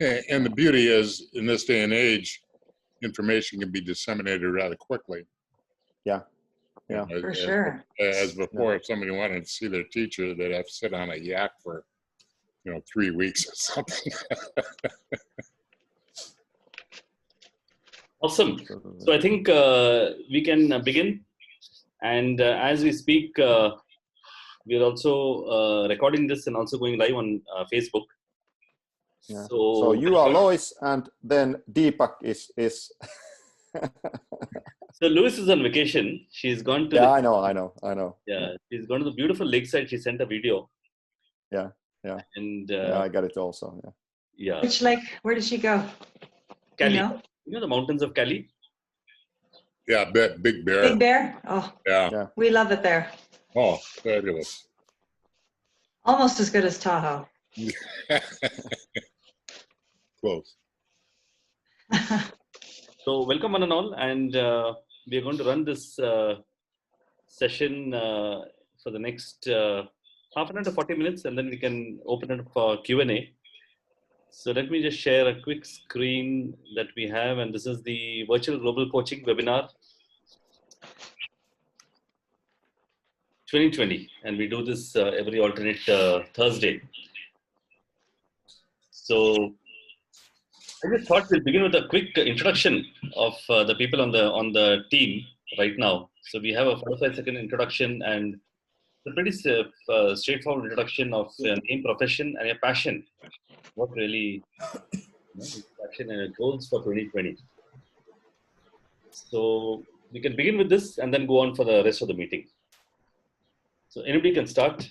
And the beauty is, in this day and age, information can be disseminated rather quickly. Yeah, yeah, for sure. As before, if somebody wanted to see their teacher, they'd have to sit on a yak for, 3 weeks or something. Awesome. So I think we can begin. And as we speak, we're also recording this and also going live on Facebook. yeah. So, So you are Lois, and then Deepak is. So Louis is on vacation. She's gone to. Yeah, I know. Yeah, she's gone to the beautiful lakeside. She sent a video. Yeah. And Yeah, I got it also. Yeah. Yeah. Which lake? Where did she go? Cali. You know The mountains of Cali? Yeah, Big Bear. Big Bear? Oh, Yeah. we love it there. Oh, fabulous. Almost as good as Tahoe. Close. So welcome one and all, and we are going to run this session for the next half an hour to 40 minutes, and then we can open it up for Q&A. So let me just share a quick screen that we have, and this is the Virtual Global Coaching Webinar 2020, and we do this every alternate Thursday. So I just thought we'll begin with a quick introduction of the people on the team right now. So we have a 45-second introduction and a pretty straightforward introduction of your name, profession, and your passion. What really passion and your goals for 2020. So we can begin with this and then go on for the rest of the meeting. So anybody can start.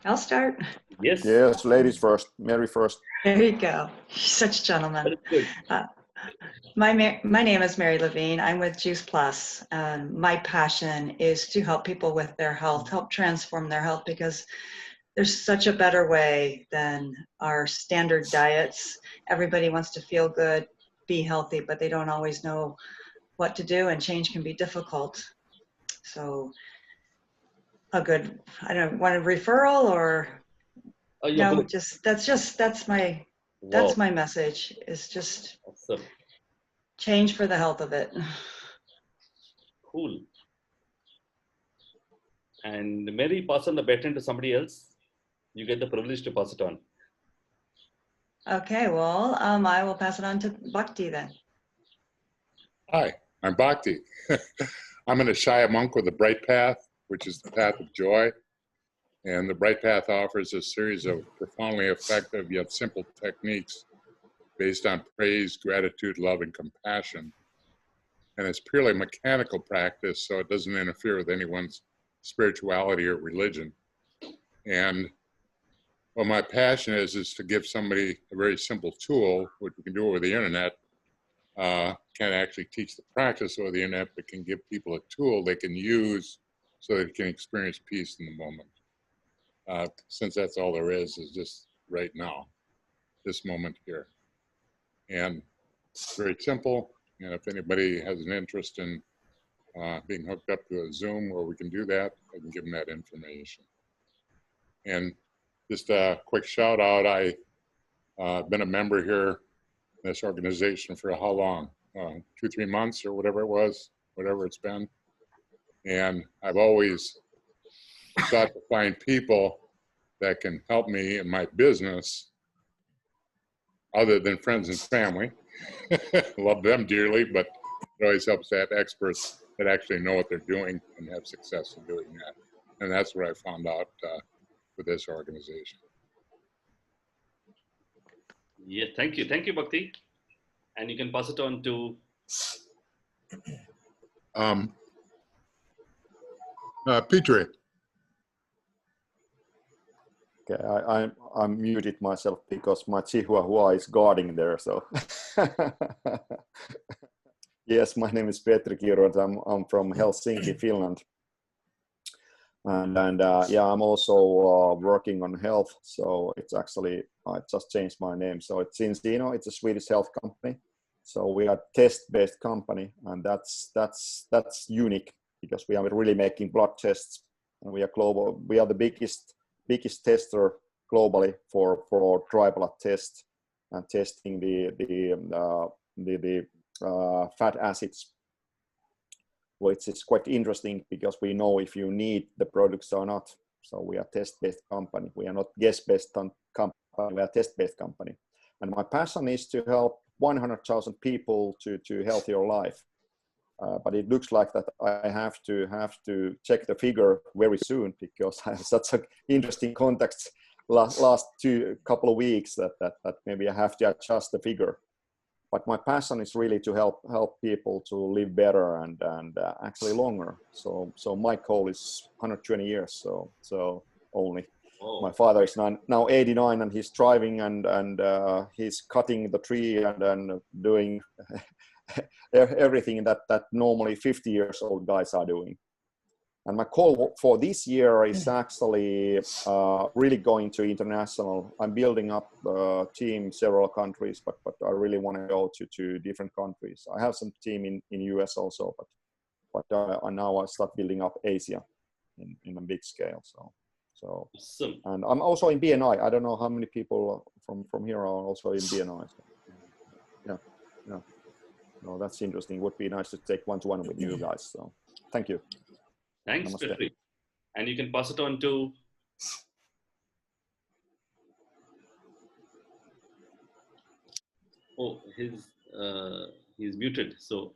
I'll start. Yes. Yes, ladies first. Mary first. There you go. Such a gentleman. Good. My name is Mary Levine. I'm with Juice Plus. My passion is to help people with their health, help transform their health, because there's such a better way than our standard diets. Everybody wants to feel good, be healthy, but they don't always know what to do, and change can be difficult. So a good, I don't want a referral or no, Good. that's my message, is just Awesome. change for the health of it. Cool. And Mary, pass on the baton to somebody else. You get the privilege to pass it on. Okay, well, I will pass it on to Bhakti then. Hi, I'm Bhakti. I'm an Ashaya monk with a bright path, which is the path of joy. And the bright path offers a series of profoundly effective yet simple techniques based on praise, gratitude, love, and compassion. And it's purely mechanical practice, so it doesn't interfere with anyone's spirituality or religion. And what my passion is to give somebody a very simple tool, which we can do over the internet. Can't actually teach the practice over the internet, but can give people a tool they can use so they can experience peace in the moment. Since that's all there is just right now, this moment here. And it's very simple. And if anybody has an interest in being hooked up to a Zoom where we can do that, I can give them that information. And just a quick shout out, I've been a member here in this organization for how long? 2-3 months or whatever it was, whatever it's been. And I've always sought to find people that can help me in my business other than friends and family. Love them dearly, but it always helps to have experts that actually know what they're doing and have success in doing that. And that's what I found out with this organization. Yeah, thank you. Thank you, Bhakti. And you can pass it on to Petri. Okay, I'm muted myself because my Chihuahua is guarding there. So yes, my name is Petri Kirot. I'm from Helsinki, Finland, and yeah, I'm also working on health. So it's actually I just changed my name. So it's Inspirational. It's a Swedish health company. So we are test-based company, and that's unique because we are really making blood tests, and we are global. We are the biggest tester globally for dry blood test and testing the fat acids, which is quite interesting because we know if you need the products or not. So we are test-based company. We are not guess-based company. We are a test-based company. And my passion is to help 100,000 people to healthier life. But it looks like that I have to check the figure very soon because I have such an interesting context last couple of weeks that maybe I have to adjust the figure. But my passion is really to help people to live better and actually longer. So my goal is 120 years. So only. Oh. My father is now 89 and he's driving and he's cutting the tree and doing everything that normally 50 years old guys are doing. And my goal for this year is actually really going to international. I'm building up a team, several countries, but I really want to go to different countries. I have some team in US also, but now I start building up Asia in a big scale. So Awesome. and I'm also in BNI. I don't know how many people from here are also in BNI. So, yeah. No, that's interesting. Would be nice to take one-to-one with you guys. So thank you. Thanks, Namaste. Petri. And you can pass it on to he's muted. So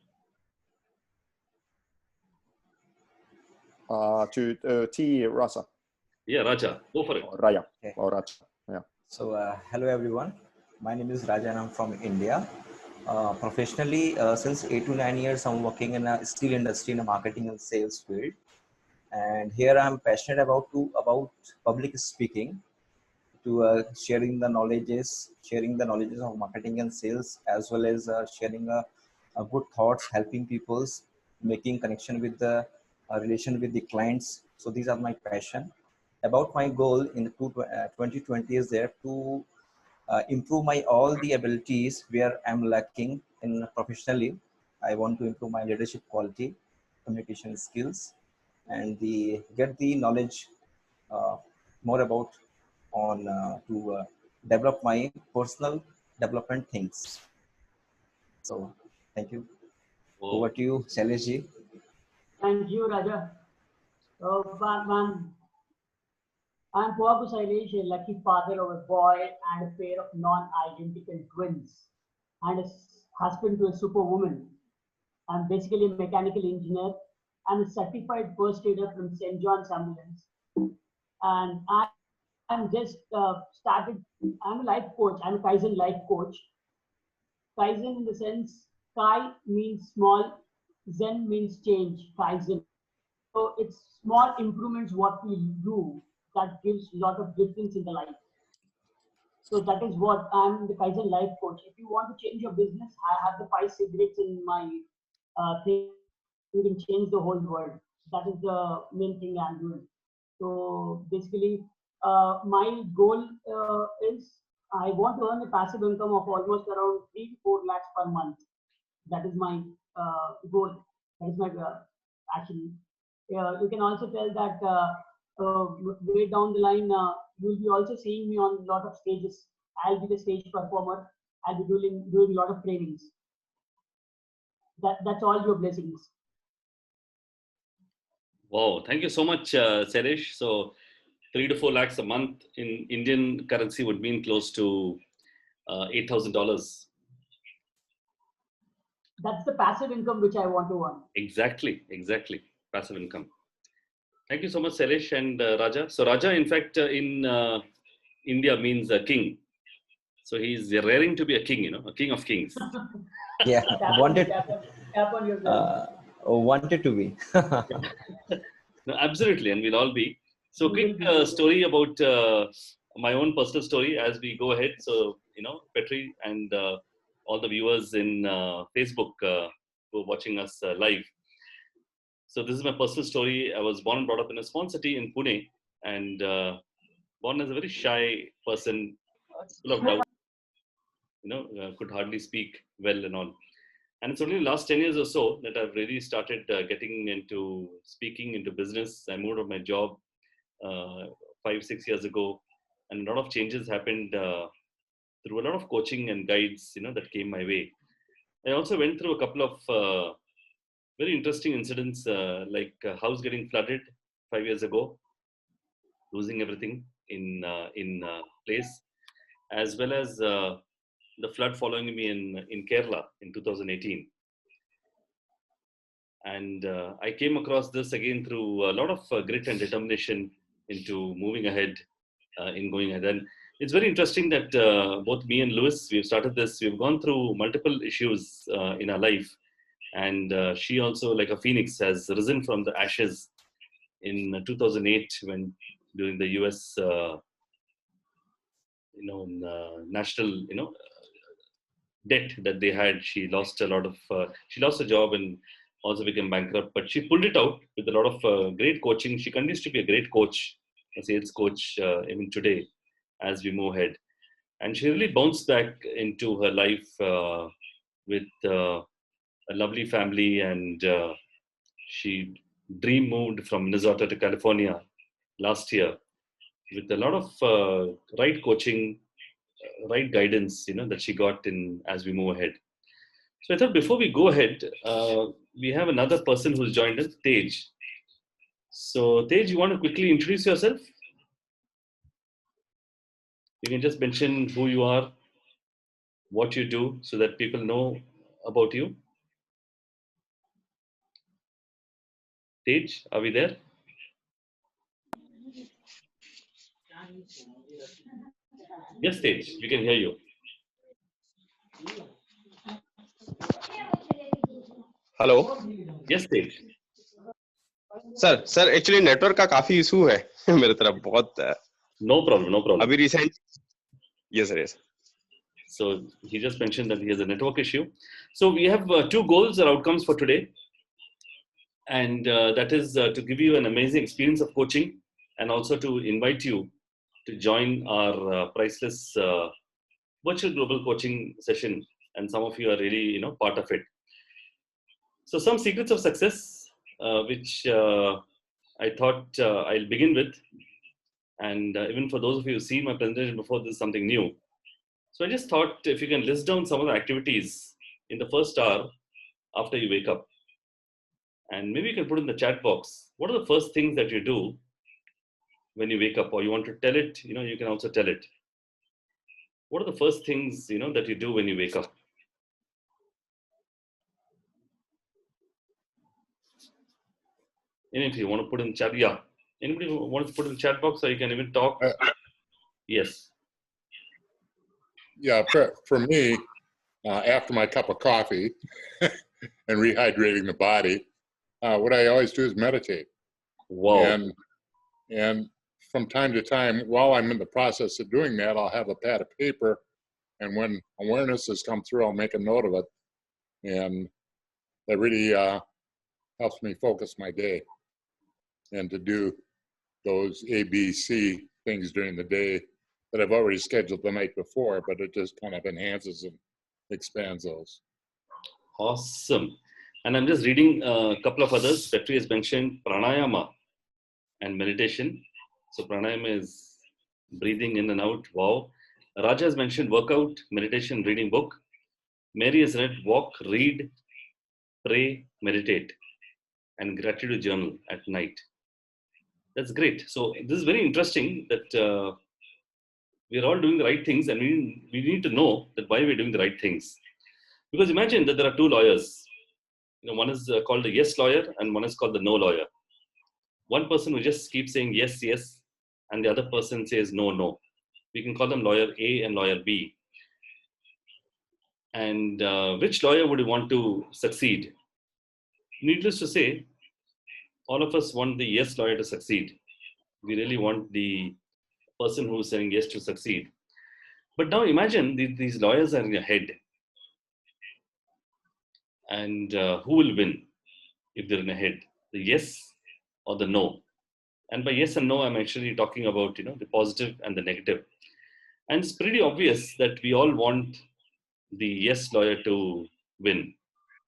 to T Rasa. yeah, Raja, go for it. Or Raya. Okay. Or Raja. Yeah. So, hello everyone. My name is Raja and I'm from India. Professionally, since 8 to 9 years, I'm working in a steel industry in a marketing and sales field. And here I'm passionate about public speaking, to sharing the knowledges of marketing and sales, as well as sharing good thoughts, helping people's, making connection with the relation with the clients. So these are my passion. About my goal in 2020 is there to improve my all the abilities where I'm lacking in professionally. I want to improve my leadership quality, communication skills, and get the knowledge more about on to develop my personal development things. So thank you. Whoa. Over to you, Shailesh ji. Thank you, Raja. I'm Poapu Sailesh, a lucky father of a boy and a pair of non-identical twins, and a husband to a superwoman. I'm basically a mechanical engineer. I'm a certified first aider from St. John's Ambulance, and I'm just started. I'm a life coach. I'm a Kaizen life coach. Kaizen in the sense, Kai means small, Zen means change. Kaizen. So it's small improvements what we do that gives a lot of difference in the life. So that is what I'm the Kaizen life coach. If you want to change your business, I have the 5 cigarettes in my thing. You can change the whole world. That is the main thing I'm doing. So basically, my goal is I want to earn a passive income of almost around 3 to 4 lakhs per month. That is my goal. That is my actually. You can also tell that way down the line, you'll be also seeing me on a lot of stages. I'll be the stage performer. I'll be doing a lot of trainings. That's all your blessings. Wow, thank you so much, Shailesh. So 3 to 4 lakhs a month in Indian currency would mean close to $8,000. That's the passive income which I want to earn. Exactly. Passive income. Thank you so much, Shailesh and Raja. So Raja, in fact, in India means a king. So he's raring to be a king, a king of kings. Yeah, wanted to be. No, absolutely, and we'll all be. So quick story about my own personal story as we go ahead. So, Petri and all the viewers in Facebook who are watching us live. So this is my personal story. I was born and brought up in a small city in Pune, and born as a very shy person, full of doubt. Could hardly speak well and all. And it's only the last 10 years or so that I've really started getting into speaking, into business. I moved on my job 5-6 years ago, and a lot of changes happened through a lot of coaching and guides, that came my way. I also went through a couple of very interesting incidents, like a house getting flooded 5 years ago, losing everything in place, as well as the flood following me in Kerala in 2018. And I came across this again through a lot of grit and determination into moving ahead, in going ahead. And it's very interesting that both me and Lewis, we've started this, we've gone through multiple issues in our life. And she also, like a phoenix, has risen from the ashes in 2008 when during the US, national, debt that they had. She lost a lot of, she lost a job and also became bankrupt, but she pulled it out with a lot of great coaching. She continues to be a great coach, a sales coach, even today as we move ahead. And she really bounced back into her life with a lovely family, and she dream moved from Minnesota to California last year with a lot of right coaching, right guidance, that she got in as we move ahead. So I thought before we go ahead, we have another person who's joined us, Tej. So Tej, you want to quickly introduce yourself? You can just mention who you are, what you do, so that people know about you. Tej, are we there? Yes, Tej, we can hear you. Hello Yes, Tej. Sir actually network का काफी issue है मेरे तरफ बहुत No problem, no problem. अभी recent yes sir yes So he just mentioned that he has a network issue. So we have two goals or outcomes for today. And that is to give you an amazing experience of coaching, and also to invite you to join our priceless virtual global coaching session. And some of you are really, part of it. So some secrets of success, which I thought I'll begin with. And even for those of you who see my presentation before, this is something new. So I just thought if you can list down some of the activities in the first hour after you wake up. And maybe you can put in the chat box, what are the first things that you do when you wake up? Or you want to tell it, you can also tell it. What are the first things, that you do when you wake up? And if you want to put in chat, yeah. Anybody who wants to put in chat box, or you can even talk? Yes. Yeah, for me, after my cup of coffee and rehydrating the body, what I always do is meditate. Wow. And from time to time, while I'm in the process of doing that, I'll have a pad of paper, and when awareness has come through, I'll make a note of it, and that really helps me focus my day and to do those ABC things during the day that I've already scheduled the night before, but it just kind of enhances and expands those. Awesome. And I'm just reading a couple of others. Petri has mentioned pranayama and meditation. So pranayama is breathing in and out. Wow. Raja has mentioned workout, meditation, reading book. Mary has read walk, read, pray, meditate, and gratitude journal at night. That's great. So this is very interesting that we're all doing the right things, and we need to know that why we're doing the right things. Because imagine that there are two lawyers. One is called the yes lawyer, and one is called the no lawyer. One person who just keeps saying yes, yes, and the other person says no, no. We can call them lawyer A and lawyer B. And which lawyer would you want to succeed? Needless to say, all of us want the yes lawyer to succeed. We really want the person who's saying yes to succeed. But now imagine these lawyers are in your head. And who will win if they're in your head? The yes or the no? And by yes and no, I'm actually talking about, the positive and the negative. And it's pretty obvious that we all want the yes lawyer to win.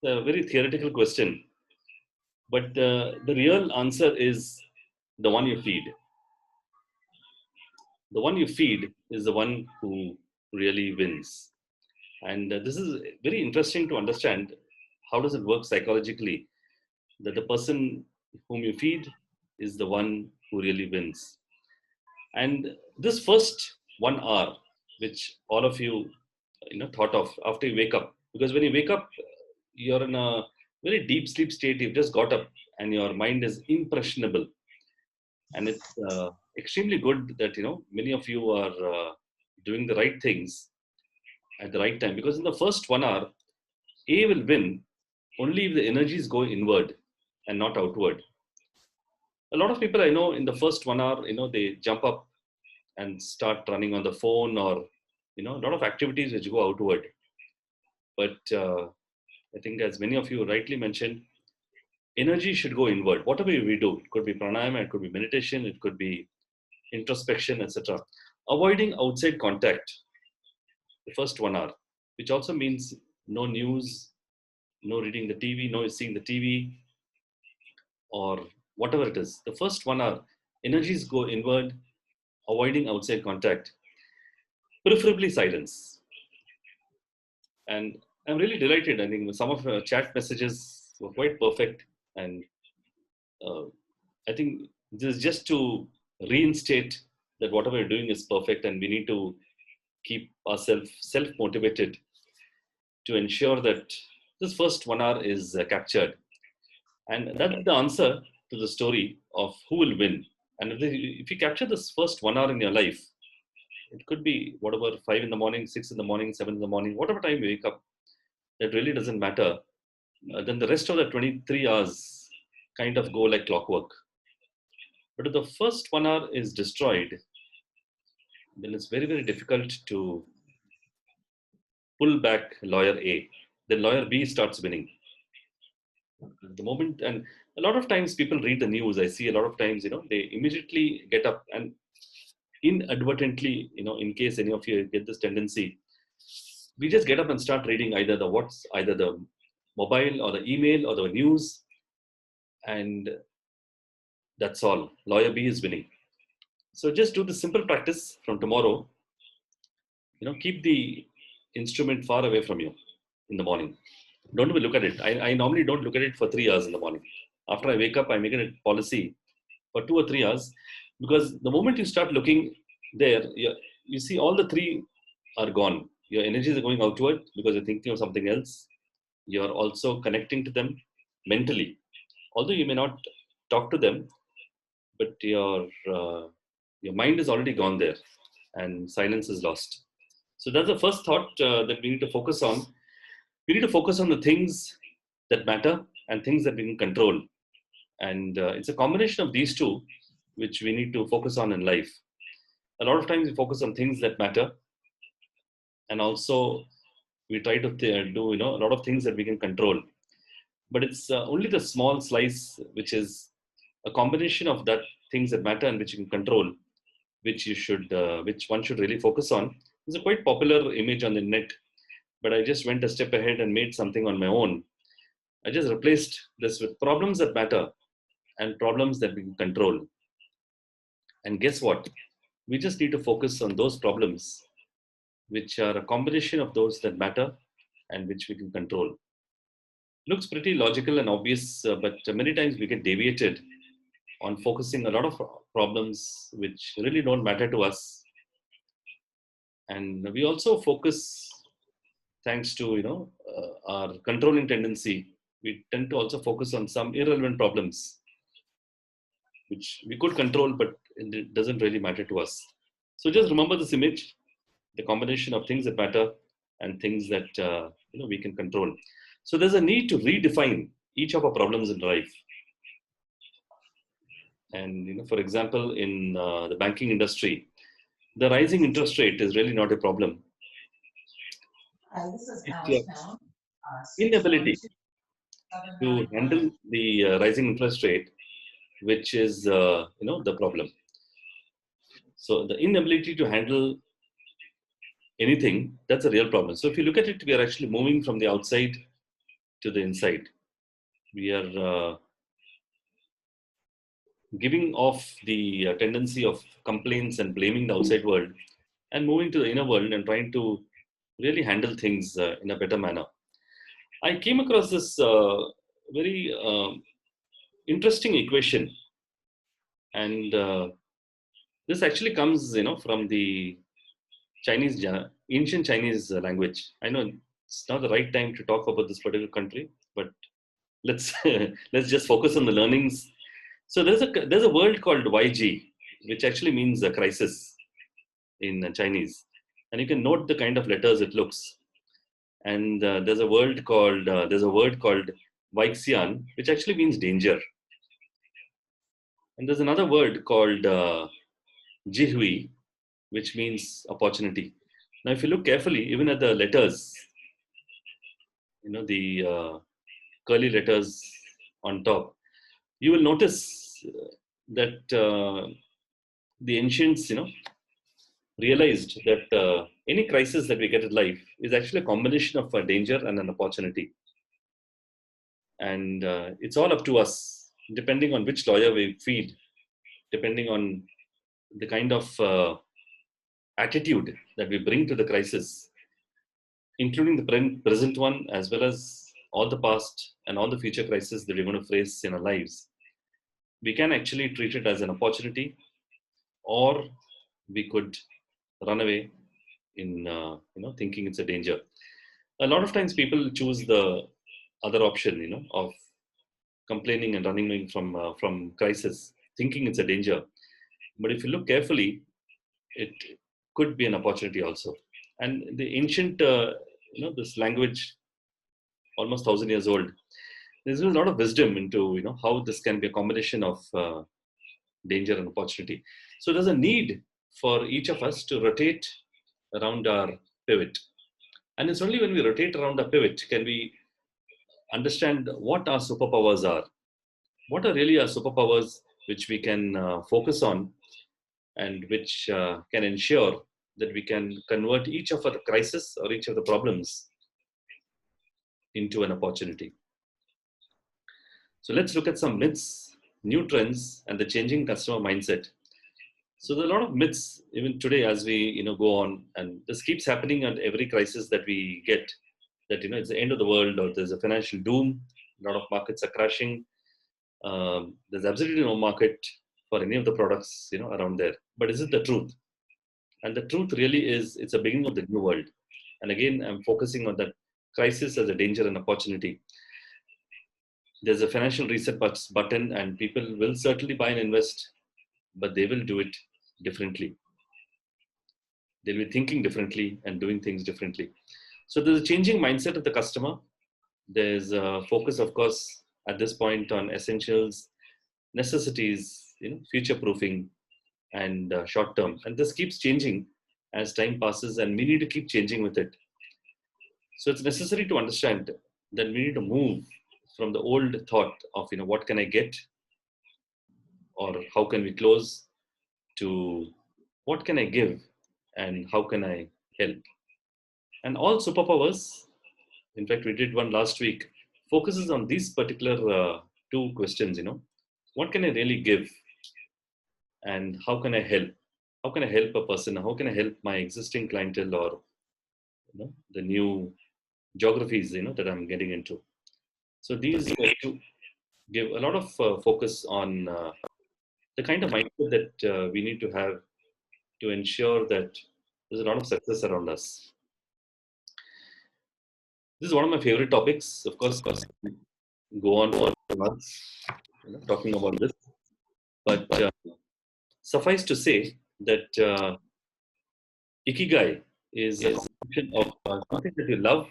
It's a very theoretical question. But the real answer is the one you feed. the one you feed is the one who really wins. And this is very interesting to understand. How does it work psychologically? That the person whom you feed is the one who really wins. And this first 1 hour, which all of you, thought of after you wake up, because when you wake up, you're in a very deep sleep state. You've just got up, and your mind is impressionable, and it's extremely good that many of you are doing the right things at the right time. Because in the first 1 hour, A will win only if the energies go inward and not outward. A lot of people I know in the first 1 hour, they jump up and start running on the phone, or a lot of activities which go outward. But I think, as many of you rightly mentioned, energy should go inward. Whatever we do, it could be pranayama, it could be meditation, it could be introspection, etc. Avoiding outside contact the first 1 hour, which also means no news, no reading the TV, no seeing the TV, or whatever it is. The first 1 hour, energies go inward, avoiding outside contact, preferably silence. And I'm really delighted. I think some of the chat messages were quite perfect. And I think this is just to reinstate that whatever we're doing is perfect, and we need to keep ourselves self-motivated to ensure that this first 1 hour is captured. And that's the answer to the story of who will win. And if you capture this first 1 hour in your life, it could be whatever, 5 in the morning, 6 in the morning, 7 in the morning, whatever time you wake up, that really doesn't matter. Then the rest of the 23 hours kind of go like clockwork. But if the first 1 hour is destroyed, then it's very, very difficult to pull back lawyer A. Then lawyer B starts winning. The moment, and a lot of times people read the news, I see a lot of times, they immediately get up and inadvertently, in case any of you get this tendency, we just get up and start reading either the mobile or the email or the news, and that's all. Lawyer B is winning. So just do the simple practice from tomorrow. Keep the instrument far away from you in the morning. Don't even look at it. I normally don't look at it for 3 hours in the morning. After I wake up, I make it a policy for 2 or 3 hours, because the moment you start looking there, you see all the three are gone. Your energies are going outward because you're thinking of something else. You're also connecting to them mentally. Although you may not talk to them, but your mind is already gone there, and silence is lost. So that's the first thought that we need to focus on. We need to focus on the things that matter and things that we can control. And it's a combination of these two which we need to focus on in life. A lot of times we focus on things that matter, and also we try to do a lot of things that we can control. But it's only the small slice, which is a combination of that things that matter and which you can control, which one should really focus on. It's a quite popular image on the net, but I just went a step ahead and made something on my own. I just replaced this with problems that matter and problems that we can control. And guess what? We just need to focus on those problems which are a combination of those that matter and which we can control. Looks pretty logical and obvious, but many times we get deviated on focusing a lot of problems which really don't matter to us. And we also focus, thanks to our controlling tendency, we tend to also focus on some irrelevant problems which we could control, but it doesn't really matter to us. So just remember this image, the combination of things that matter and things that we can control. So there's a need to redefine each of our problems in life. And for example, in the banking industry, the rising interest rate is really not a problem. It's inability to handle the rising interest rate, which is the problem. So the inability to handle anything, that's a real problem. So if you look at it, we are actually moving from the outside to the inside. We are giving off the tendency of complaints and blaming the outside world and moving to the inner world and trying to really handle things in a better manner. I came across this very interesting equation, and this actually comes, from the Chinese, ancient Chinese language. I know it's not the right time to talk about this particular country, but let's let's just focus on the learnings. So there's a word called YG, which actually means a crisis in Chinese, and you can note the kind of letters it looks. And there's a word called Weixian, which actually means danger. And there's another word called Jihui, which means opportunity. Now, if you look carefully, even at the letters, the curly letters on top, you will notice that the ancients, realized that any crisis that we get in life is actually a combination of a danger and an opportunity. And it's all up to us, depending on which lawyer we feed, depending on the kind of attitude that we bring to the crisis, including the present one, as well as all the past and all the future crises that we're going to face in our lives. We can actually treat it as an opportunity, or we could run away in thinking it's a danger. A lot of times people choose the other option, of complaining and running away from crisis, thinking it's a danger. But if you look carefully, it could be an opportunity also. And the ancient, this language, almost 1,000 years old, there's a lot of wisdom into how this can be a combination of danger and opportunity. So there's a need for each of us to rotate around our pivot. And it's only when we rotate around the pivot can we understand what our superpowers are. What are really our superpowers which we can focus on, and which can ensure that we can convert each of the crisis or each of the problems into an opportunity. So let's look at some myths, new trends, and the changing customer mindset. So there are a lot of myths even today as we go on, and this keeps happening at every crisis that we get. That it's the end of the world, or there's a financial doom. A lot of markets are crashing. There's absolutely no market for any of the products around there. But is it the truth? And the truth really is, it's a beginning of the new world. And again, I'm focusing on that crisis as a danger and opportunity. There's a financial reset button, and people will certainly buy and invest, but they will do it differently. They'll be thinking differently and doing things differently. So there's a changing mindset of the customer. There's a focus, of course, at this point on essentials, necessities, future proofing, and short term. And this keeps changing as time passes, and we need to keep changing with it. So it's necessary to understand that we need to move from the old thought of what can I get, or how can we close, to what can I give and how can I help. And all superpowers, in fact we did one last week, focuses on these particular two questions. What can I really give, and how can I help? How can I help a person? How can I help my existing clientele, or the new geographies that I'm getting into? So these two give a lot of focus on the kind of mindset that we need to have to ensure that there's a lot of success around us. This is one of my favorite topics. Of course, go on for months talking about this, but suffice to say that Ikigai is a combination of something that you love,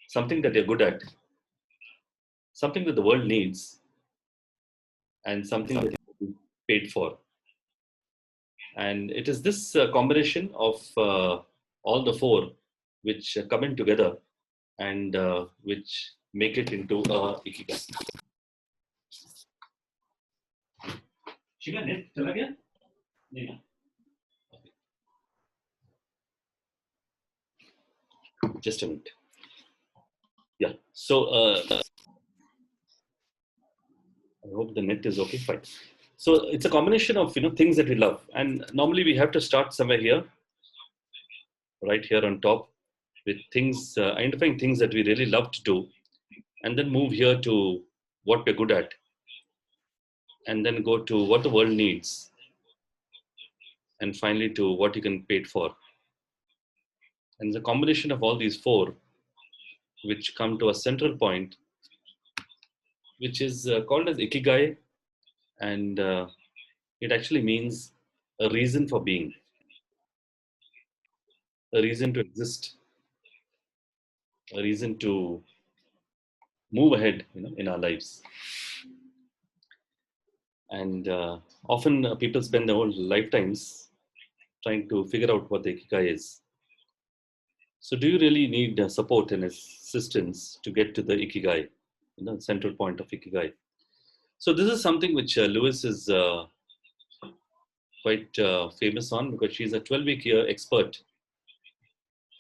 something that you're good at, something that the world needs, and something that you paid for. And it is this combination of all the four which come in together and which make it into a Ikigai. Shiva, net chala gaya? Nahi na? Just a minute. Yeah. So I hope the net is okay. Fine. So it's a combination of things that we love, and normally we have to start somewhere here, right here on top, with things, identifying things that we really love to do, and then move here to what we're good at, and then go to what the world needs, and finally to what you can pay it for. And the combination of all these four, which come to a central point, which is called as ikigai, and it actually means a reason for being, a reason to exist, a reason to move ahead, in our lives. And often people spend their whole lifetimes trying to figure out what the ikigai is. So do you really need support and assistance to get to the ikigai, central point of ikigai? So this is something which Lewis is quite famous on, because she's a 12-week year expert.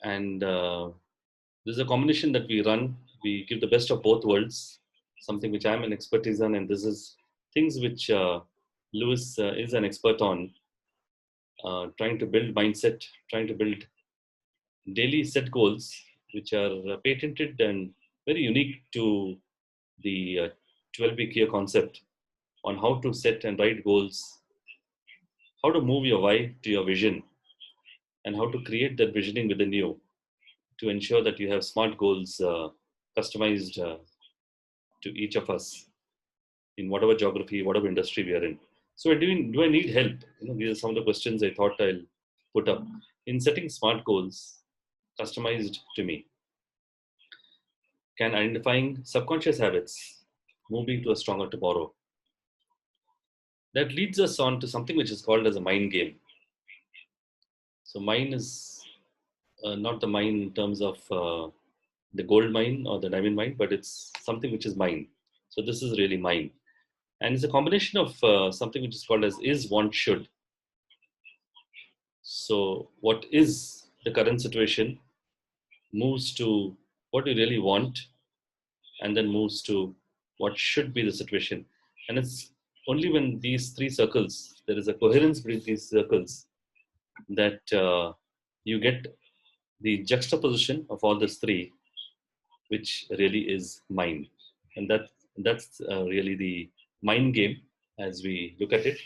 And this is a combination that we run. We give the best of both worlds, something which I'm an expertise on, and this is things which Lewis is an expert on, trying to build mindset, trying to build daily set goals, which are patented and very unique to the 12-week year concept on how to set and write goals, how to move your why to your vision, and how to create that visioning within you to ensure that you have smart goals customized to each of us in whatever geography, whatever industry we are in. So do I need help? These are some of the questions I thought I'll put up. In setting smart goals customized to me, can identifying subconscious habits move me to a stronger tomorrow? That leads us on to something which is called as a mind game. So mine is not the mine in terms of the gold mine or the diamond mine, but it's something which is mine. So this is really mine. And it's a combination of something which is called as is, want, should. So what is the current situation moves to what you really want, and then moves to what should be the situation. And it's only when these three circles, there is a coherence between these circles, that you get the juxtaposition of all these three, which really is mind. And that's really the mind game as we look at it.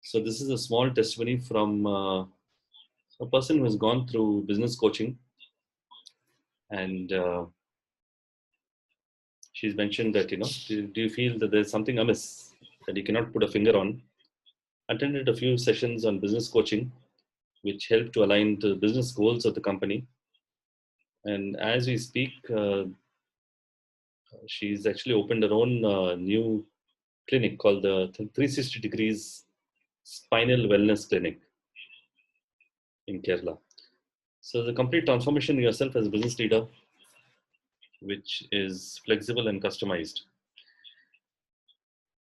So this is a small testimony from a person who has gone through business coaching, and she's mentioned that, do you feel that there's something amiss that you cannot put a finger on? Attended a few sessions on business coaching, which helped to align the business goals of the company. And as we speak, she's actually opened her own new clinic called the 360 Degrees Spinal Wellness Clinic in Kerala. So the complete transformation in yourself as a business leader, which is flexible and customized.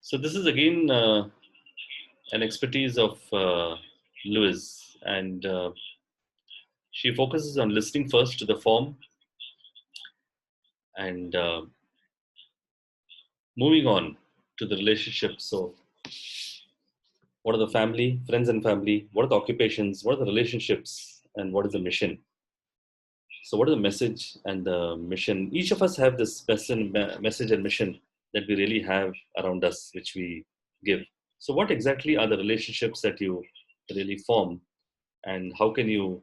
So this is again an expertise of Lewis, and she focuses on listening first to the form, and moving on to the relationships. So what are the family, friends and family? What are the occupations? What are the relationships? And what is the mission? So what is the message and the mission? Each of us have this message and mission that we really have around us, which we give. So what exactly are the relationships that you really form, and how can you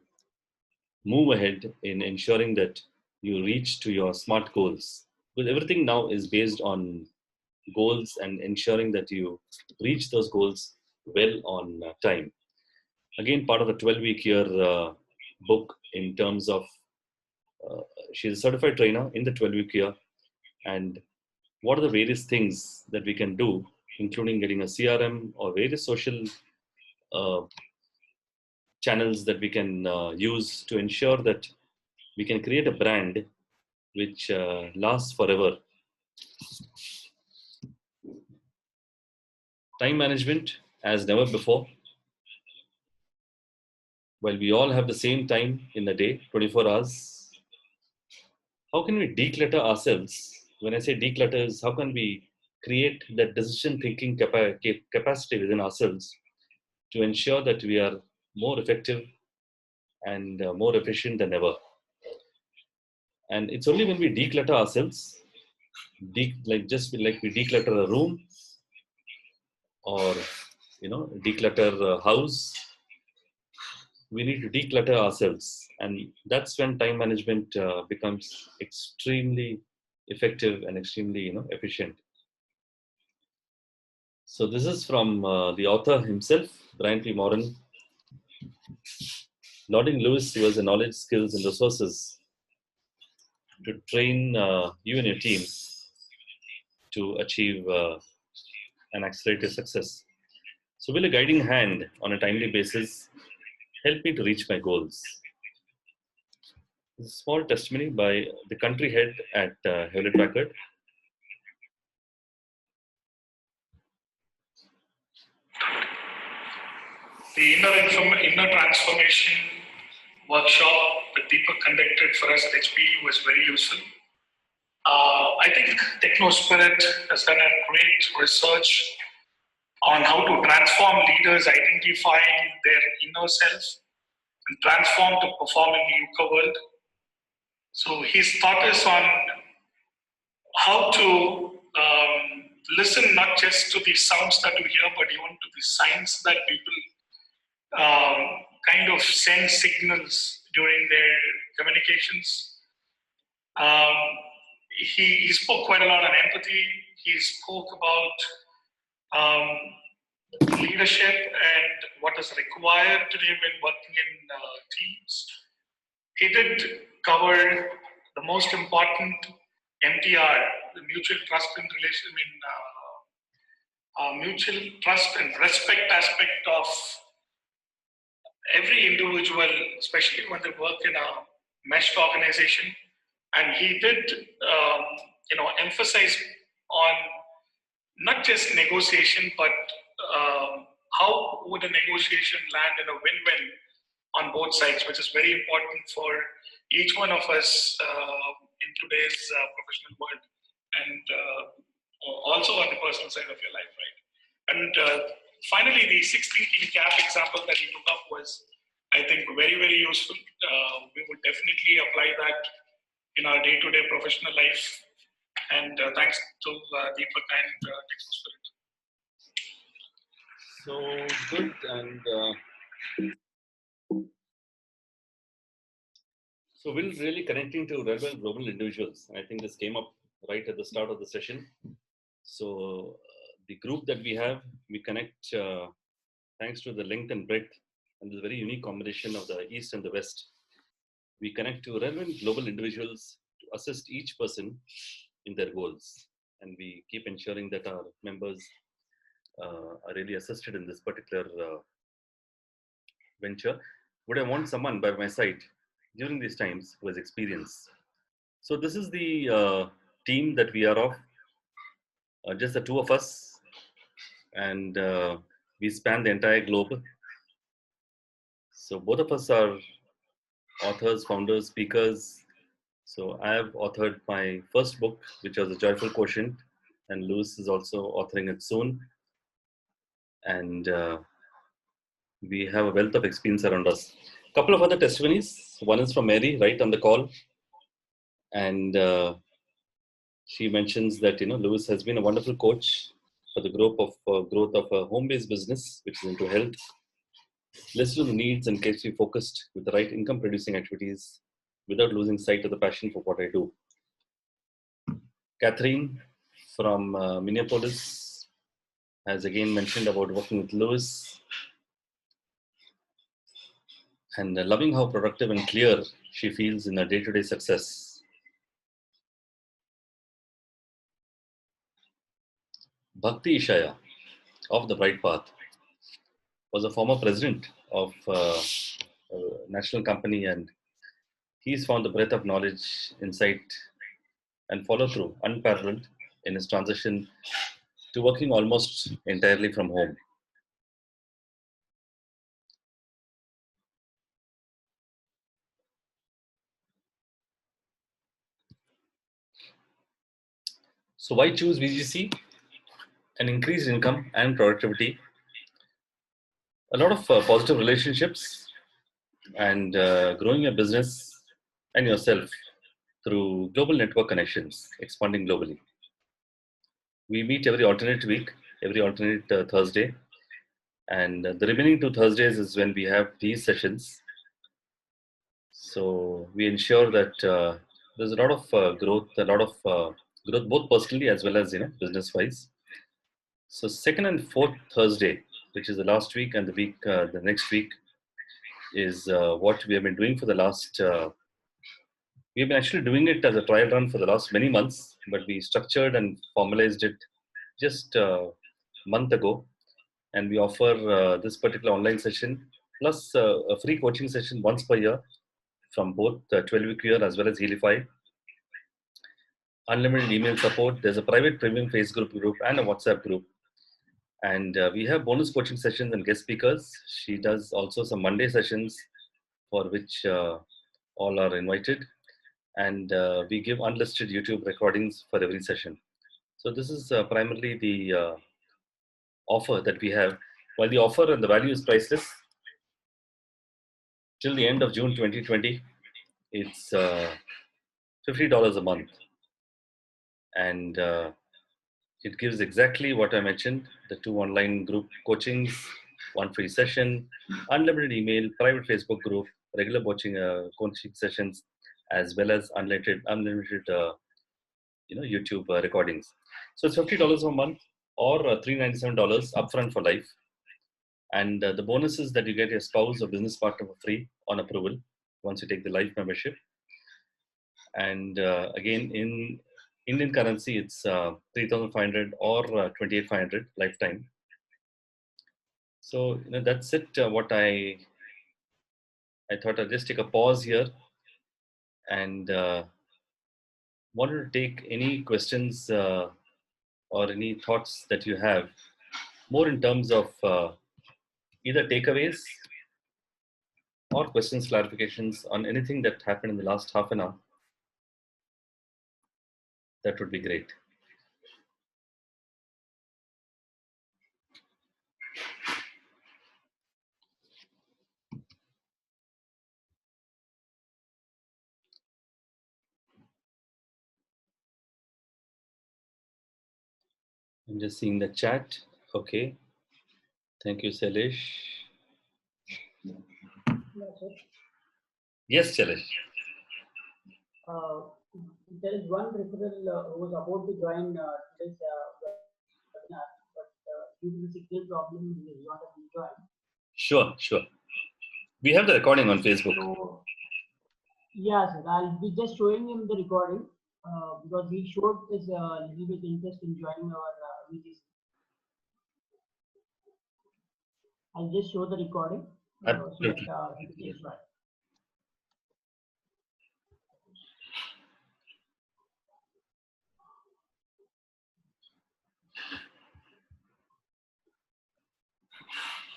move ahead in ensuring that you reach to your smart goals? Because everything now is based on goals and ensuring that you reach those goals well on time. Again, part of the 12-week year book in terms of she's a certified trainer in the 12-week year, and what are the various things that we can do, including getting a CRM or various social channels that we can use to ensure that we can create a brand which lasts forever. Time management as never before. While we all have the same time in the day, 24 hours, how can we declutter ourselves? When I say declutter, is how can we create that decision thinking capacity within ourselves to ensure that we are more effective and more efficient than ever. And it's only when we declutter ourselves, like we declutter a room, or declutter a house, we need to declutter ourselves, and that's when time management becomes extremely effective and extremely efficient. So this is from the author himself, Brian P. Moran. Lauding Lewis was the knowledge, skills, and resources to train you and your team to achieve an accelerated success. So will a guiding hand on a timely basis help me to reach my goals? This is a small testimony by the country head at Hewlett Packard. The inner transformation workshop that Deepak conducted for us at HPE was very useful. I think TechnoSpirit has done a great research on how to transform leaders identifying their inner self and transform to perform in the VUCA world. So his thought is on how to listen not just to the sounds that we hear, but even to the signs that people kind of send signals during their communications. He spoke quite a lot on empathy. He spoke about leadership and what is required today when working in teams. He did cover the most important MTR, the mutual trust and mutual trust and respect aspect of every individual, especially when they work in a meshed organization. And he did, emphasize on not just negotiation, but how would a negotiation land in a win-win on both sides, which is very important for each one of us in today's professional world, and also on the personal side of your life, right? And finally, the 6 thinking cap example that he took up was, I think, very, very useful. We would definitely apply that in our day-to-day professional life. And thanks to Deepak and TechnoSpirit. So good. And so Will's really connecting to relevant global individuals. I think this came up right at the start of the session. So the group that we have, we connect thanks to the length and breadth and the very unique combination of the East and the West. We connect to relevant global individuals to assist each person in their goals. And we keep ensuring that our members are really assisted in this particular venture. Would I want someone by my side during these times who has experience? So this is the team that we are of, just the two of us, and we span the entire globe. So both of us are authors, founders, speakers. So I have authored my first book, which was A Joyful Quotient, and Lewis is also authoring it soon. And we have a wealth of experience around us. A couple of other testimonies. One is from Mary, right on the call. And she mentions that, Lewis has been a wonderful coach for the growth of a home-based business, which is into health. Listen to the needs and keeps me focused with the right income-producing activities without losing sight of the passion for what I do. Catherine from Minneapolis has again mentioned about working with Lewis and loving how productive and clear she feels in her day-to-day success. Bhakti Ishaya of the Bright Path was a former president of a national company, and he's found the breadth of knowledge, insight, and follow-through unparalleled in his transition to working almost entirely from home. So why choose VGC? an increased income and productivity, a lot of positive relationships, and growing your business and yourself through global network connections, expanding globally. We meet every alternate week, every alternate Thursday, and the remaining 2 Thursdays is when we have these sessions. So we ensure that there's a lot of growth, growth both personally as well as business-wise. So second and fourth Thursday, which is the last week and the next week, is what we have been doing for the last. We've been actually doing it as a trial run for the last many months, but we structured and formalized it just a month ago, and we offer this particular online session plus a free coaching session once per year from both 12-week year as well as Healify. Unlimited email support. There's a private premium Facebook group and a WhatsApp group. And we have bonus coaching sessions and guest speakers. She does also some Monday sessions for which all are invited. And we give unlisted YouTube recordings for every session. So this is primarily the offer that we have. While the offer and the value is priceless, till the end of June 2020, it's $50 a month. And it gives exactly what I mentioned, the 2 online group coachings, 1 free session, unlimited email, private Facebook group, regular coaching sessions, as well as unlimited YouTube recordings. So it's $50 a month or $397 upfront for life. And the bonus is that you get your spouse or business partner for free on approval once you take the life membership. And again, in Indian currency, it's 3,500 or 2,800 lifetime. So that's it. What I thought I'd just take a pause here and wanted to take any questions or any thoughts that you have, more in terms of either takeaways or questions, clarifications on anything that happened in the last half an hour. That would be great. I'm just seeing the chat. Okay. Thank you, Sailesh. Yes, Shailesh. There is one referral who was about to join today's webinar, but due to the signal problem, he is not able to join. Sure. We have the recording on Facebook. So, yeah, sir. I'll be just showing him the recording because he showed his little bit interest in joining our VGC. I'll just show the recording so that he can just join.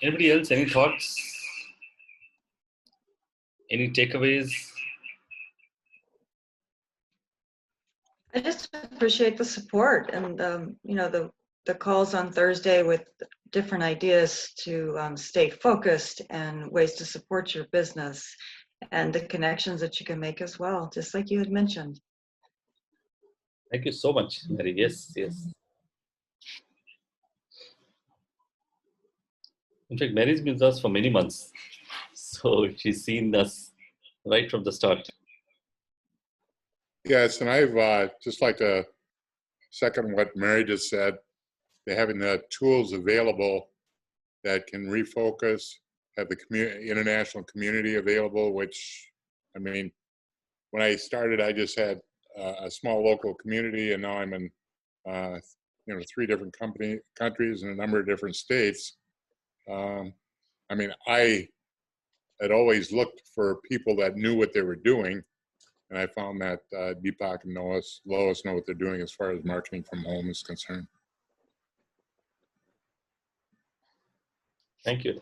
Anybody else? Any thoughts? Any takeaways? I just appreciate the support and the calls on Thursday with different ideas to stay focused and ways to support your business and the connections that you can make as well, just like you had mentioned. Thank you so much, Mary. Yes. In fact, Mary's been with us for many months. So she's seen us right from the start. Yes, and I've just like to second what Mary just said. They're having the tools available that can refocus, have the international community available, which, I mean, when I started, I just had a small local community, and now I'm in 3 different countries and a number of different states. I mean, I had always looked for people that knew what they were doing, and I found that Deepak and Lois know what they're doing as far as marketing from home is concerned. Thank you.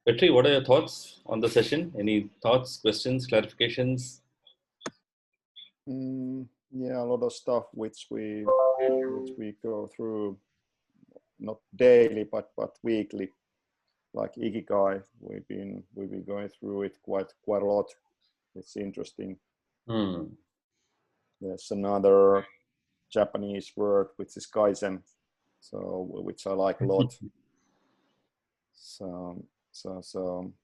Petri, what are your thoughts on the session? Any thoughts, questions, clarifications? Yeah, a lot of stuff which we go through, not daily but weekly, like Ikigai. We've been going through it quite a lot. It's interesting. There's another Japanese word which is Kaizen, so which I like a lot. So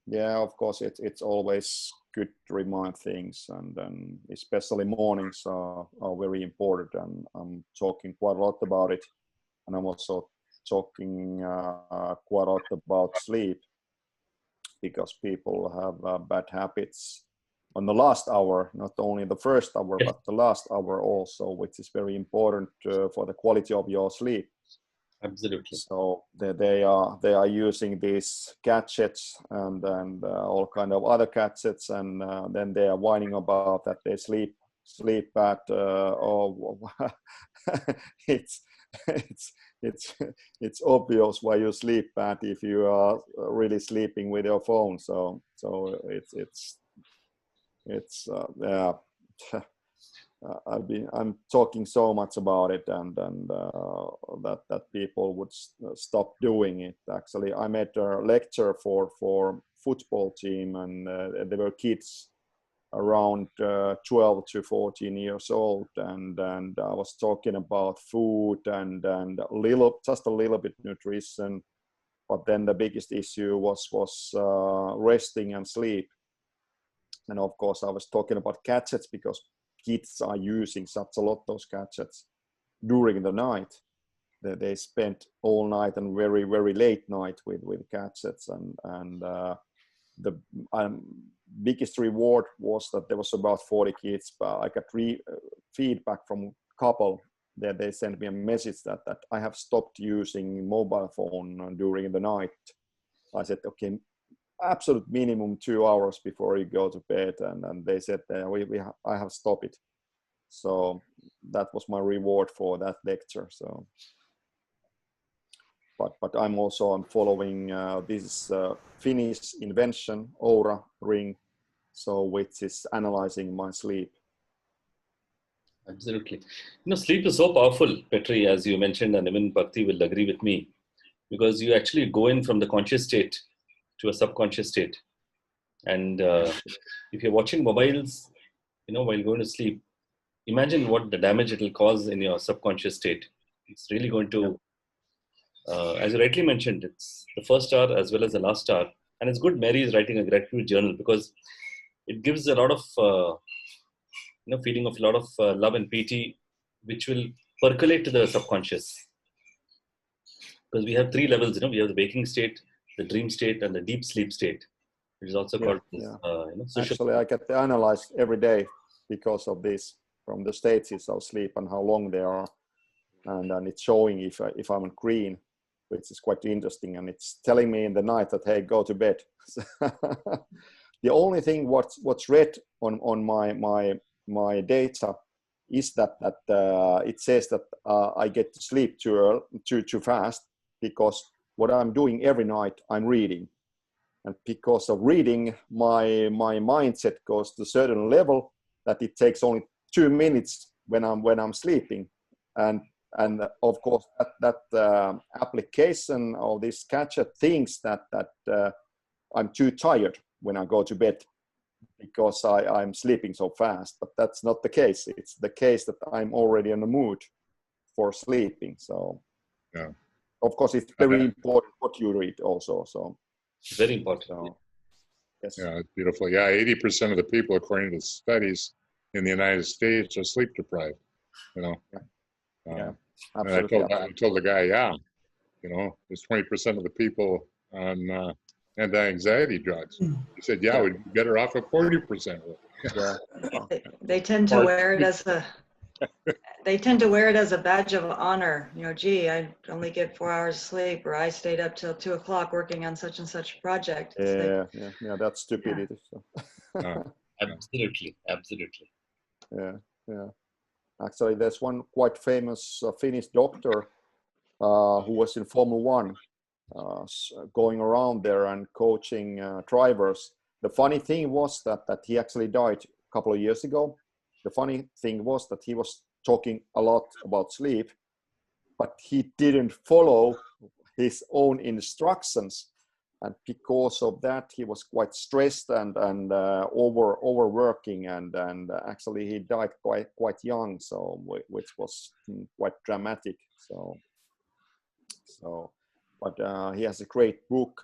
yeah, of course it's always good to remind things, and then especially mornings are very important, and I'm talking quite a lot about it, and I'm also talking quite a lot about sleep, because people have bad habits on the last hour, not only the first hour, but the last hour also, which is very important for the quality of your sleep. Absolutely. So they are using these gadgets and all kind of other gadgets, and then they are whining about that they sleep bad. It's obvious why you sleep bad if you are really sleeping with your phone. So it's yeah. I'm talking so much about it, and that people would stop doing it. Actually, I made a lecture for football team, and there were kids around 12 to 14 years old, and I was talking about food and just a little bit nutrition, but then the biggest issue was resting and sleep. And of course I was talking about gadgets, because kids are using such a lot those gadgets during the night. They spent all night and very late night with gadgets, and the biggest reward was that there was about 40 kids, but I got feedback from a couple that they sent me a message that I have stopped using mobile phone during the night. I said, okay, absolute minimum 2 hours before you go to bed, and they said I have stopped it. So that was my reward for that lecture. So but I'm following this Finnish invention, Aura ring, so which is analyzing my sleep. Absolutely. Sleep is so powerful, Petri, as you mentioned, and even Bhakti will agree with me, because you actually go in from the conscious state to a subconscious state. And if you're watching mobiles, while going to sleep, imagine what the damage it will cause in your subconscious state. It's really going to, as you rightly mentioned, it's the first hour as well as the last hour. And it's good Mary is writing a gratitude journal, because it gives a lot of, feeling of a lot of love and pity, which will percolate to the subconscious. Because we have 3 levels, we have the waking state, the dream state, and the deep sleep state, which is also called Actually, I get analyzed every day because of this, from the stages of sleep and how long they are, and it's showing if I'm on green, which is quite interesting, and it's telling me in the night that, hey, go to bed. The only thing what's red on my data is that it says that I get to sleep too fast, because what I'm doing every night, I'm reading. And because of reading, my mindset goes to a certain level that it takes only 2 minutes when I'm sleeping, and of course that application of this gadget thinks that I'm too tired when I go to bed because I'm sleeping so fast, but that's not the case. It's the case that I'm already in the mood for sleeping. So yeah, of course it's very important what you read also. So very important. So, yes. Yeah, it's beautiful. Yeah, 80% of the people, according to studies in the United States, are sleep deprived. Yeah, and absolutely. I told the guy, yeah, there's 20% of the people on anti-anxiety drugs. He said, yeah, we'd be better off at 40%. Yeah. They tend to wear it as a badge of honor. Gee, I only get 4 hours of sleep, or I stayed up till 2 o'clock working on such and such a project. Yeah, that's stupidity. Yeah. So. Absolutely. Yeah. Actually, there's one quite famous Finnish doctor who was in Formula 1, going around there and coaching drivers. The funny thing was that he actually died a couple of years ago, the funny thing was that he was talking a lot about sleep, but he didn't follow his own instructions. And because of that, he was quite stressed and overworking, and actually he died quite young, so which was quite dramatic. But he has a great book,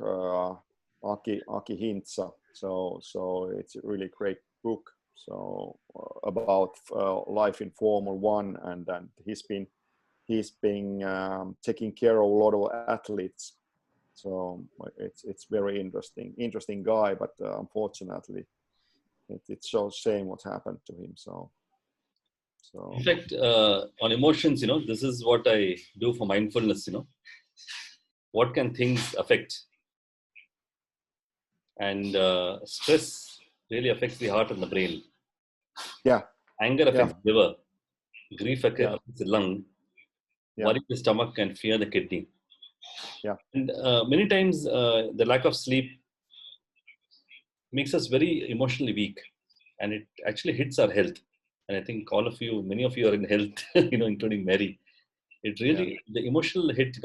Aki Hintsa. So it's a really great book. So about life in Formula One, and he's been taking care of a lot of athletes. So it's very interesting guy, but unfortunately, it's so shame what happened to him. So in fact, on emotions, this is what I do for mindfulness. What can things affect? And stress really affects the heart and the brain. Yeah. Anger affects the liver. Grief affects the lung. Yeah. Worry the stomach, and fear the kidney. Yeah. And many times the lack of sleep makes us very emotionally weak, and it actually hits our health. And I think many of you are in health, including Mary. It really, the emotional hit,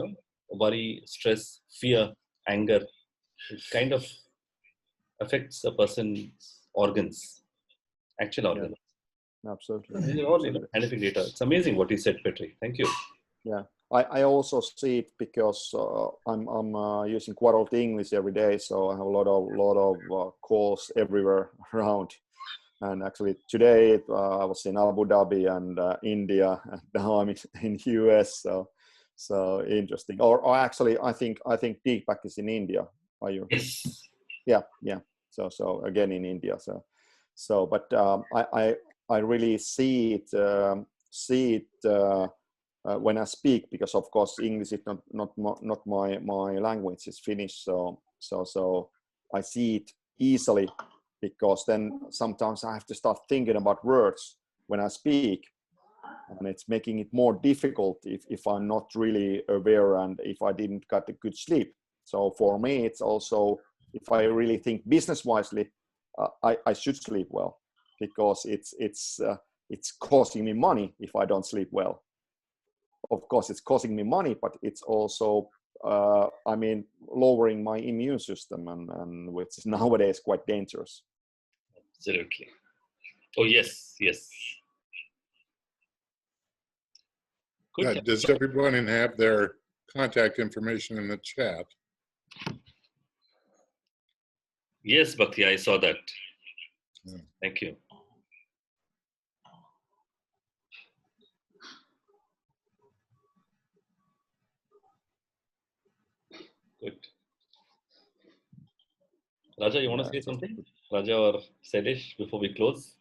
worry, stress, fear, anger, it kind of affects a person's organs, actual organs. Yeah, absolutely. These are all scientific data. It's amazing what you said, Petri. Thank you. Yeah, I also see it because I'm using quite a lot of English every day, so I have a lot of calls everywhere around. And actually today I was in Abu Dhabi and India, and now I'm in US. So interesting. Or actually, I think Deepak is in India. Are you? Yes. Yeah. So again in India. But I really see it when I speak, because of course English is not my language. It's Finnish. So I see it easily, because then sometimes I have to start thinking about words when I speak, and it's making it more difficult if I'm not really aware and if I didn't get a good sleep. So for me, it's also, if I really think business wisely, I should sleep well, because it's costing me money if I don't sleep well. Of course, it's costing me money, but it's also lowering my immune system, and which is nowadays quite dangerous. Absolutely. Oh yes. Good. Does everyone have their contact information in the chat? Yes, Bhakti, I saw that. Yeah. Thank you. Good. Raja, you want to say something? Raja or Sailesh, before we close?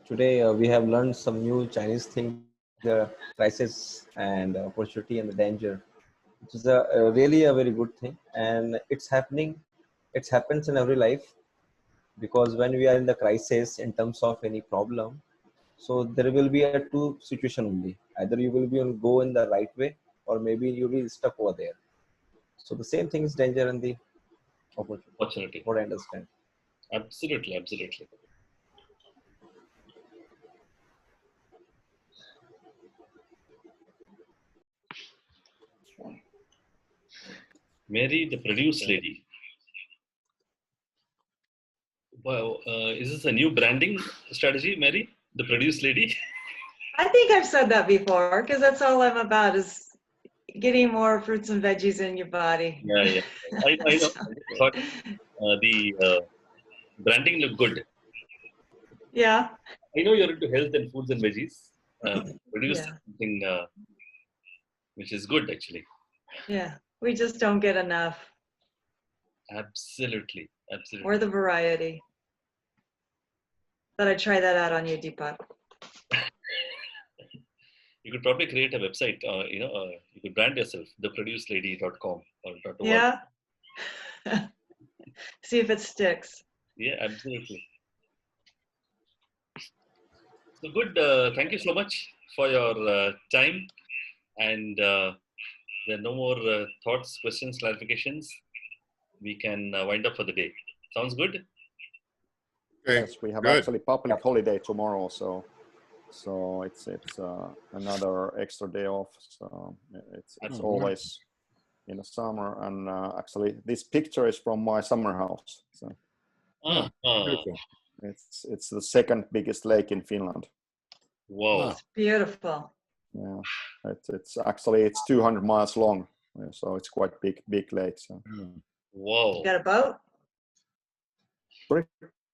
Today we have learned some new Chinese thing, the crisis and opportunity and the danger, which is really a very good thing, and it happens in every life, because when we are in the crisis in terms of any problem, so there will be a two situation only. Either you will be on go in the right way, or maybe you'll be stuck over there. So the same thing is danger and the opportunity. What I understand. Absolutely. Mary, the produce lady. Wow, is this a new branding strategy, Mary? The produce lady? I think I've said that before, because that's all I'm about, is getting more fruits and veggies in your body. Yeah. I know. I thought the branding looked good. Yeah. I know you're into health and foods and veggies. Produce something which is good, actually. Yeah. We just don't get enough. Absolutely. Or the variety. Thought I'd try that out on you, Deepak. You could probably create a website. You could brand yourself, theproducelady.com or .org. Yeah. See if it sticks. Yeah, absolutely. So good. Thank you so much for your time. And there are no more thoughts, questions, clarifications. We can wind up for the day. Sounds good? Okay. Yes, we have Good. actually public holiday tomorrow, so it's another extra day off. So it's Oh, always in the summer, and actually this picture is from my summer house. So Beautiful. it's the second biggest lake in Finland. Wow. It's beautiful. Yeah, it's actually it's 200 miles long, so it's quite big lake. So Yeah. Wow. You got a boat?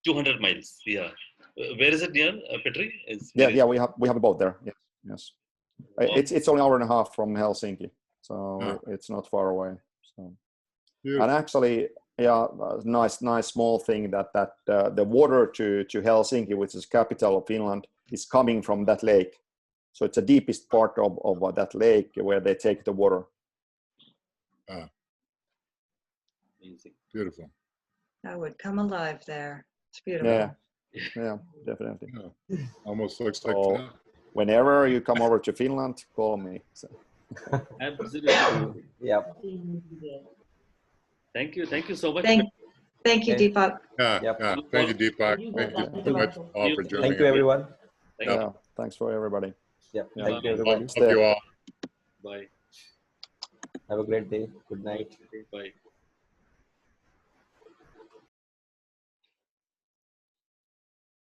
200 miles. Yeah. Where is it near, Petri? yeah, we have a boat there. Yes. Wow. It's only an hour and a half from Helsinki, so it's not far away. So, and actually, yeah, nice small thing that the water to Helsinki, which is capital of Finland, is coming from that lake. So it's the deepest part of that lake where they take the water. Amazing. Beautiful. I would come alive there. It's beautiful. Yeah, definitely. Yeah. Almost looks like So, that. whenever you come over to Finland, call me. So. Absolutely. Yeah. Thank you so much. Thank you, Deepak. Yeah. Yep. Yeah. Thank you, Deepak. Thank you, Thank you sir. so much all for joining Thank you, us. everyone. Thank Yeah, thanks for everybody. Yeah. Yeah. Thank you, everybody. Love you all. Bye. Have a great day. Good night. Bye.